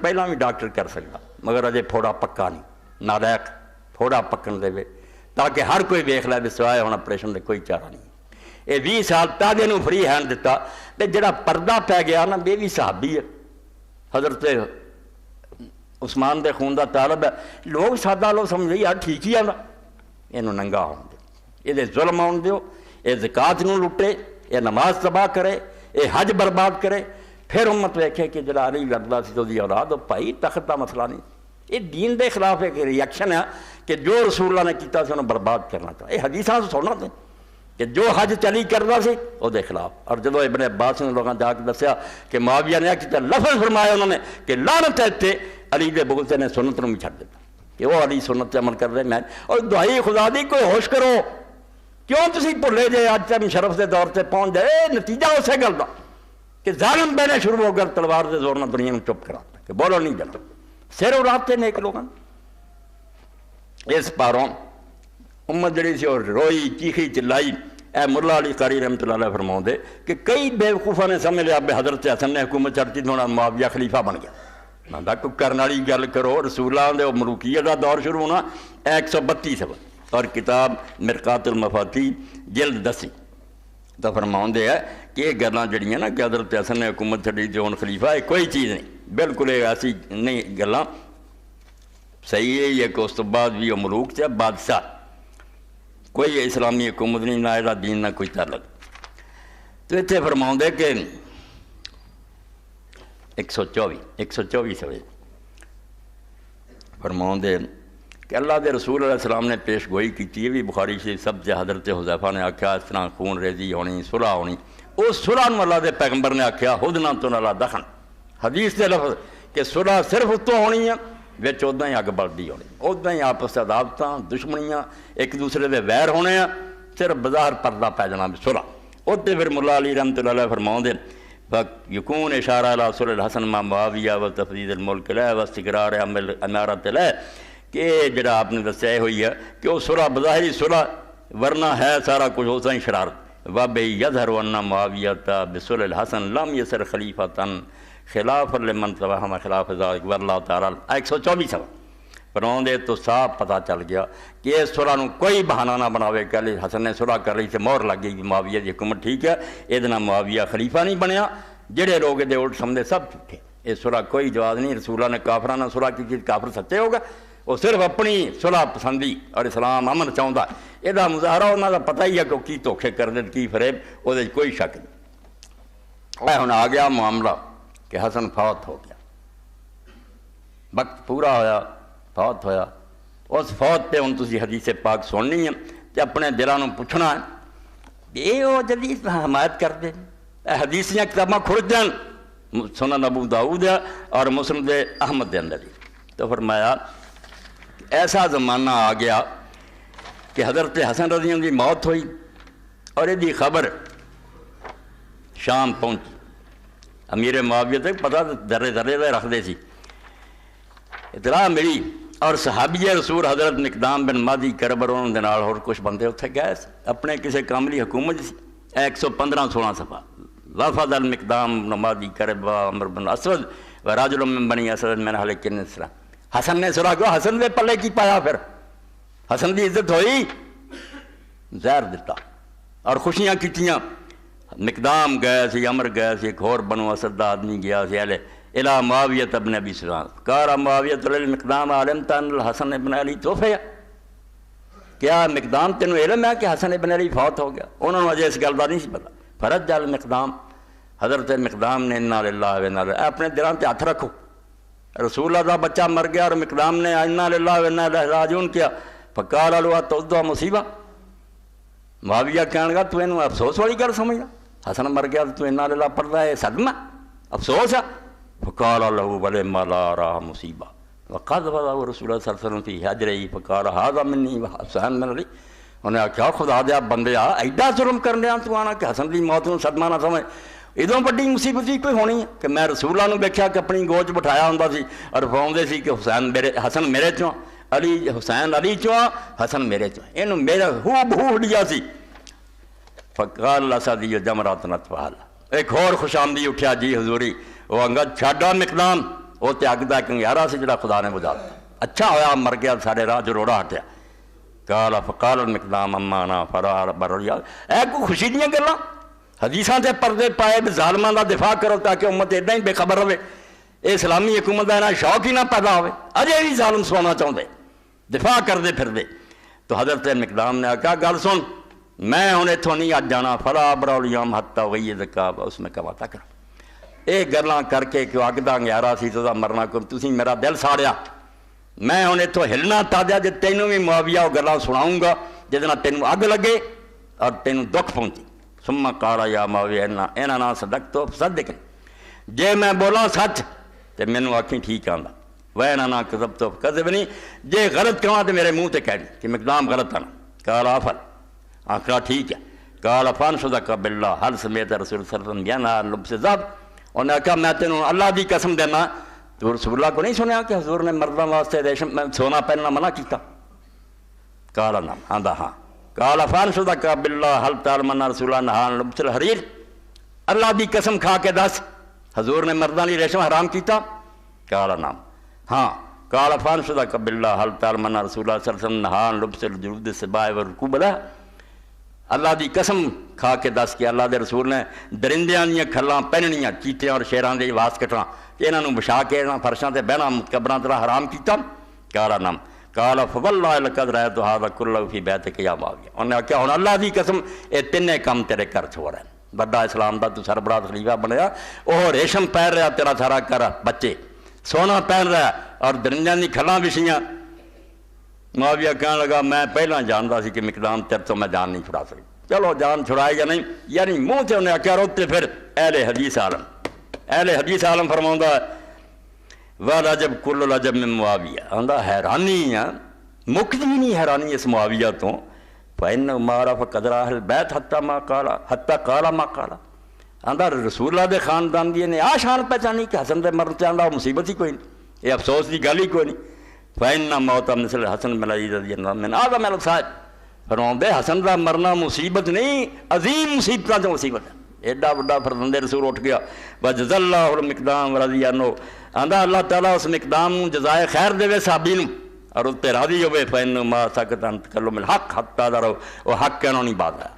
پہلا بھی ڈاکٹر کر سکتا مگر اجے پھوڑا پکا نہیں، نالائق پھوڑا پکن دے تاکہ ہر کوئی ویکھ لے بھی سوائے ہوں آپریشن دے کوئی چارہ نہیں۔ یہ 20 سال پہلے نو فری ہینڈ دیتا تے جڑا پردہ پی گیا نا بے بھی صحابی ہے، حضرت عثمان دے خون دا طالب ہے، لوگ سادہ لوگ سمجھ یار ٹھیک ہی آنا یہ ننگا ہون دے، یہ ظلم آن دیو، یہ زکات نو لٹے، یہ نماز تباہ کرے، یہ حج برباد کرے، پھر امت ویکھے کہ جڑا علی لڑدا سی تو دی اولاد بھائی تخت دا مسئلہ نہیں، یہ دین دے خلاف ایک ریئیکشن ہے کہ جو رسول اللہ نے کیتا سی انہوں برباد کرنا چاہتا، یہ حدیثاں سے سننا دیں کہ جو حج چلی کرتا سی وہ دے خلاف۔ اور جدو ابن عباس نے لوگوں جا کے دسیا کہ معاویہ نے کیا لفظ فرمایا انہوں نے کہ لعنت ہے تے علی دے بغض نے سنت نو بھی چھڈ دیتا کہ وہ علی سنت تے عمل کر رہے میں، اور دعائی خدا دی کوئی ہوش کرو، کیوں تسی بھلے جے اج تک مشرف دے دور تے پہنچ جائے، نتیجہ اسے گل دا کہ ظالم بہنے شروع ہو کر تلوار دے زور نہ دنیا میں چپ کراتا کہ بولو نہیں جلتا، سر اڑاتے نیک لوگاں۔ اس پاروں امت جڑی سی اور روئی چیخی چلائی، اے ملا علی قاری رحمۃ اللہ علیہ فرماؤں دے کہ کئی بیوقوفوں نے سمجھ لیا بے حضرت حسن نے حکومت چڑھتی تو معاویہ خلیفہ بن گیا۔ میں دا کوئی کرنے والی گل کرو، رسول اللہ دے ملوکیت دا دور شروع ہونا 132 صفحہ اور کتاب مرقات المفاتیح جلد 10 تو فرماؤں دے ہے کہ یہ گلاں جڑیاں نا کہ حضرت حسن نے حکومت چڑھی تو ہن خلیفہ ہے، کوئی چیز نہیں، بالکل ایسی نہیں گلاں، صحیح ہے یہ کہ اس تو بعد بھی وہ ملوک سے بادشاہ، کوئی اسلامی حکومت نہیں، نہ ایدہ دین نہ کوئی تعلق۔ تو اتنے فرماؤں دے کہ 124 سوے فرماؤں دے کہ اللہ دے رسول علیہ السلام نے پیش گوئی کی تھی، یہ بھی بخاری شریف سب سے حضرت حذیفہ نے آکھیا اس طرح خون ریزی ہونی، صلح ہونی، اس صلح نو اللہ دے پیغمبر نے آکھیا ہدنہ تو نہ دخن، حدیث دے لفظ کہ صلح صرف اتوں ہونی ہے وچ اداں ہی اگ بلدی ہونی، اداں ہی آپس عداوتاں دشمنیاں ایک دوسرے دے ویر ہونے ہیں، صرف بظاہر پردہ پی جانا صلح۔ اتنے پھر ملا علی رحمۃ اللہ علیہ فرماؤں دے یکون اشارہ علی صلح الحسن مع معاویہ و تفویض الملک لہ و استقرار امارت لہ، کہ جڑا آپ نے دسیا ہوئی ہے کہ وہ صلح بظاہری صلح ورنہ ہے سارا کچھ ہو سائیں شرارت، وَبِهِ يَظْهَرُ أَنَّ مُعَاوِيَةَ بِصُلْحِ الْحَسَنِ لَمْ يَصِرْ خَلِيفَةً خِلَافًا لِمَنْ تَوَهَّمَ خِلَافَ ذَلِكَ وَاللَّهُ تَعَالَىٰ 124 صفحہ فرماؤں دے تو صاف پتہ چل گیا کہ اس صلح نو کوئی بہانہ نہ بناوے کہ علی حسن نے صلح کر رہی سے مہر لگ گئی کہ معاویہ دی حکومت ٹھیک ہے، یہ معاویہ خلیفہ نہیں بنیا، جڑے لوگ دے الٹ سمجھے سب جھوٹے، اس صلح کوئی جواز نہیں، رسول اللہ نے کافرانہ صلح کی چیز کافر سچے ہوگا، وہ صرف اپنی صلح پسندی اور اسلام امن چاہتا، یہ مظاہرہ انہوں کا پتہ ہی ہے کہ کی دھوکھے کر دے کی فریب، وہ کوئی شک نہیں۔ ہوں آ گیا معاملہ کہ حسن فوت ہو گیا، وقت پورا ہویا فوت ہویا، اس فوت پہ ہوں تسی حدیث پاک سننی ہے تو اپنے دلوں پوچھنا ہے یہ وہ جدید حمایت کر دے، حدیثیاں کتاباں کھڑ جان سنن ابو داؤد اور مسند احمد دے اندر، تو فرمایا ایسا زمانہ آ گیا کہ حضرت حسن رضی اللہ کی موت ہوئی اور یہ خبر شام پہنچی، امیر معاویہ تک پتہ ذرے ذرے دے رکھ دے سی، اطلاع ملی اور صحابی رسول حضرت مقدام بن مادی کربر انہوں نے نال اور کچھ بندے اتنے گئے اپنے کسی کاملی حکومت سی، 115-16 صفحہ وفد المقدام بن مادی کرب عمر بن اسود و رجل من بنی اسد من اہل کنسرا، حسن نے صلح کیوں، حسن دے پلے کی پایا، پھر حسن دی عزت ہوئی، زہر دیتا اور خوشیاں کیتیاں، مقدام گئے سی، عمر گئے سی، ایک اور بنو اسد دا آدمی گیا سی اہل الى معاویہ ابن ابی سفیان، قال معاویہ للمقدام علمت ان الحسن ابن علی توفی، کیا مقدام تینوں علم ہے کہ حسن ابن علی فوت ہو گیا؟ انہوں نے اجے اس گل دا نہیں سی پتا، فرج المقدام، حضرت مقدام نے انا للہ و انا الیہ، اپنے دلوں تے ہاتھ رکھو، رسول اللہ دا بچہ مر گیا اور مقدام نے انا للہ و انا الیہ راجعون کیا، فقال له اتعد مصیبہ، معاویہ کہنے لگا تو انہوں افسوس والی گل سمجھا، حسن مر گیا تو انا للہ پڑھتا ہے، صدمہ افسوس ہے، فقال له ولما لا راہ مصیبہ وقد وضع رسول اللہ صلی اللہ علیہ وسلم فی حجرہ فقال هذا منی وحسن من علی، انہیں آخیا خدا دیا بندیا ایڈا ظلم کرنے تو آنا کہ حسن دی موت نو صدمہ نہ سمجھ، ادوں بڑی مصیبت ہی کوئی ہونی ہے کہ میں رسول اللہ ویکھیا کہ اپنی گوچ بٹھایا ہوں سی اور فرماؤندے سی کہ حسن میرے چوں، علی حسین علی چوں، حسن میرے چوں، یہ میرا ہو بہو ہڈیا سی، فقال اللہ سادی جمرات نتفال، ایک اور خوش آمدی اٹھیا جی حضوری، وہ انگا چھاڑا مقدام وہ تو اگ کا کنگیارا سے جڑا خدا نے بجھا دتا. اچھا ہویا مر گیا سارے راہ چ روڑا ہٹیا. قال فقال المقدام اما انا فرار بریا. اے کوئی خوشی دیاں گلاں حدیثاں تے پردے پائے ظالماں دا دفاع کرو تاکہ امت ایڈا ہی بے خبر رہے. یہ اسلامی حکومت کا شوق ہی نہ پیدا ہوئے. اجے بھی ظالم سونا چاہتے دفاع کرتے پھرتے. تو حضرت مقدام نے آکھا گل سن میں ہوں اتوں نہیں اج جانا. فلا برالیام حتی وہی ذکاب اس میں کوا تک یہ گلاں کر کے کہ اگ دا انگیارا سی تو مرنا کو تسی میرا دل ساڑیا. میں ہوں اتوں ہلنا تازہ جی تینوں بھی معاویہ وہ گلاں سناؤں گا جہد تینوں اگ لگے اور تینوں دکھ پہنچی. ثم قال یا معاویہ اینا نا صدق تو صدق جے میں بولا سچ تو مینوں آکھیں ٹھیک آندا وینا نا کذب تو کذب نہیں جے غلط کہاں تو میرے منہ تے کہہ دی کہ مقدام غلط آنا. قال افل آخرا ٹھیک ہے. قال فانصدق باللہ حل سمیت رسول صلی اللہ علیہ وسلم ینہا عن لبس الذہب. انہوں نے کہا میں تینوں اللہ دی قسم دینا تو رسول اللہ کو نہیں سنیا کہ حضور نے مردوں واسطے ریشم میں سونا پہننا منع کیتا. قال نعم آندا ہاں. قال فانصدق باللہ حل تعلم ان رسول اللہ نہا عن لبس الحریر. اللہ دی قسم کھا کے دس حضور نے مردوں لی ریشم حرام کیتا. قال نعم ہاں. قال فانصدق باللہ حل تعلم ان رسول اللہ صلی اللہ علیہ وسلم نہا عن لبس الجلود السباع والرکوب لہ. اللہ دی قسم کھا کے دس کہ اللہ دے رسول نے درندیاں دیاں کھلاں پہننیاں چیٹیاں اور شیراں دے واس کٹنا انہاں نوں بچھا کے انہاں فرشاں تے بہنا متکبراں طرح حرام کیتا. قال نعم. قال فواللہ لقد رأیت ھذا کلہ فی بیتک یا معاویہ. انہوں نے کہا ہن اللہ دی قسم اے تینے کم تیرے کر چھوڑ رہے ہیں. بڑا اسلام دا تو سربراہ خلیفہ بنیا وہ ریشم پہن رہا تیرا سارا کر بچے سونا پہن رہا اور درندیاں دی کھلاں وچھیاں. معاویہ کہنے لگا میں پہلا جانتا سی کہ مقدام تیرے تو میں جان نہیں چھڑا سکتا. چلو جان چھڑائے یا نہیں یعنی منہ سے انہیں کیا روتے پھر اہل حدیث عالم فرماؤں ہے وَرَجَبْ كُلُّ رَجَبْ مِن معاویہ. آندہ حیرانی ہے مکتی نہیں حیرانی اس معاویہ تو فَإِنَّهُ مَا عَرَفَ قَدْرَ أَهْلِ الْبَيْتِ حَتَّى قَالَ مَا قَالَ. آندہ رسول اللہ دے خاندان دی نے آشان پہچانی کہ حسن دے مرن چاہتا مصیبت ہی کوئی نہیں. یہ افسوس دی گل ہی کوئی نہیں. فَإِنَّ مَوْتَ مِثْلِ الْحَسَنِ بْنِ عَلِيٍّ رَضِيَ اللَّهُ عَنْهُ آدم الصائب. فرماؤندے حسن دا مرنا مصیبت نہیں عظیم مصیبتاں جو مصیبت ہے. ایڈا بڑا فرزند رسول اٹھ گیا وجزا اللہ المقدام رضی عنہ. آندا اللہ تعالیٰ اس مقدام نوں جزائے خیر دے صحابی نوں اور اس تے راضی ہوئے. فإنه ما سکت عن تکلم الحق حتى دروا وہ حق کہنوں نہیں بات ہے.